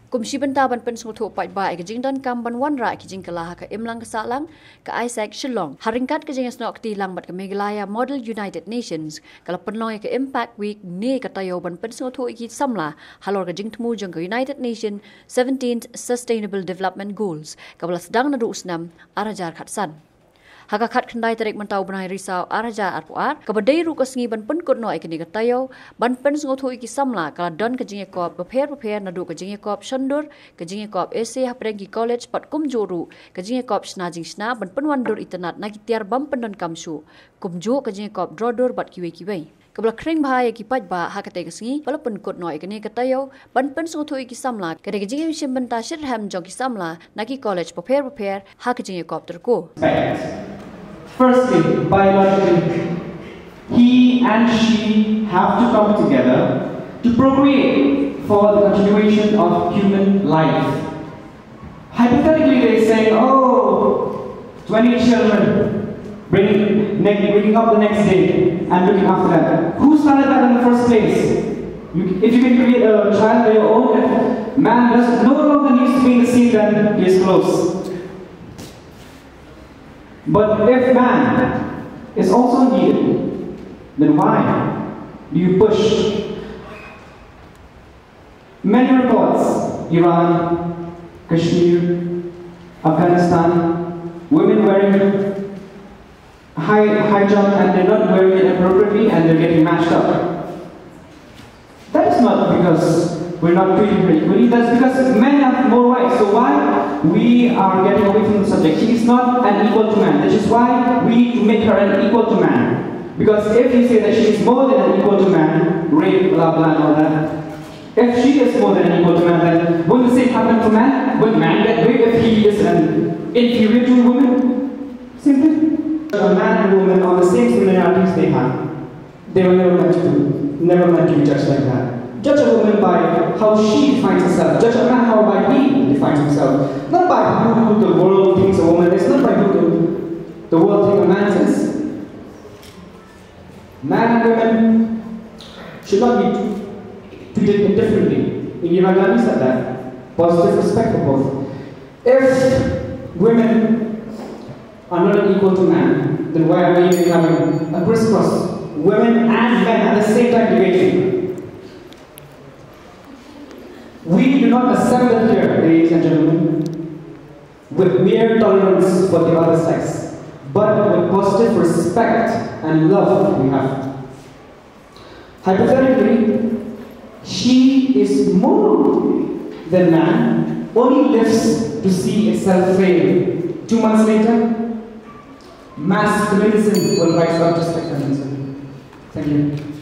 Kum shibanta ban pynsngewthuh pai bai ke jing don kam ban wan ra ke jing kalah ka imlang ka salang ka Isaac Shillong haringkat ke jing snok ti lang bat ke Meghalaya Model United Nations kala penlong ke Impact Week ne ka taiew ban pynsngewthuh ki samla halor ke jing tmu jang ke United Nations 17th Sustainable Development Goals ka belas dang na usnam arajar khatsan Hakakat kendai tarik mentau benai risau araja arpuar kabadai ru kasngi ban pynkut no ikini ka taiew ban pynsngewthuh ki samla kala don ke jingïakop beper nadu ke jingïakop shondur ke jingïakop ese haprengki college pat kum joru ke jingïakop shna ban penwandur itenat nagi tiar bam pendon kamsu kum jo ke jingïakop drodur bat kiwe Kabla kring bahaya ki pajba hakate kasngi bala pynkut no ikini ka taiew ban pynsngewthuh ki samla ke jingï shimbenta shirham jong ki samla nagi college beper ha ke jingïakop tyrko Firstly, biologically, he and she have to come together to procreate for the continuation of human life. Hypothetically, they say, oh, 20 children, bringing up the next day and looking after them. Who started that in the first place? If you can create a child by your own, man no longer needs to be in the scene than he is close. But if man is also needed, then why do you push? Many reports, Iran, Kashmir, Afghanistan, women wearing high jump and they're not wearing it appropriately and they're getting mashed up. That is not because we're not treating her equally, that's because men have more rights. So why we are getting away from the subject? She is not an equal to man. That is why we need to make her an equal to man. Because if you say that she is more than an equal to man, rape, blah blah and all that, if she is more than an equal to man, then won't the same happen to man? Will man get raped if he is an inferior to a woman? Simply. A man and a woman are the same similarities they have. They were never meant to be judged like that. Judge a woman by how she defines herself. Judge a man how by he defines himself. Not by who the world thinks a woman is. Not by who the world thinks a man is. Man and women should not be treated indifferently. Iran said that. Positive respect for both. If women are not equal to man, then why are we having a crisscross? Women and men at the same time debating. We do not assemble here, ladies and gentlemen, with mere tolerance for the other sex, but with positive respect and love we have. Hypothetically, she is more than man, only lives to see itself fail. 2 months later, mass feminism will rise up just like feminism. Thank you.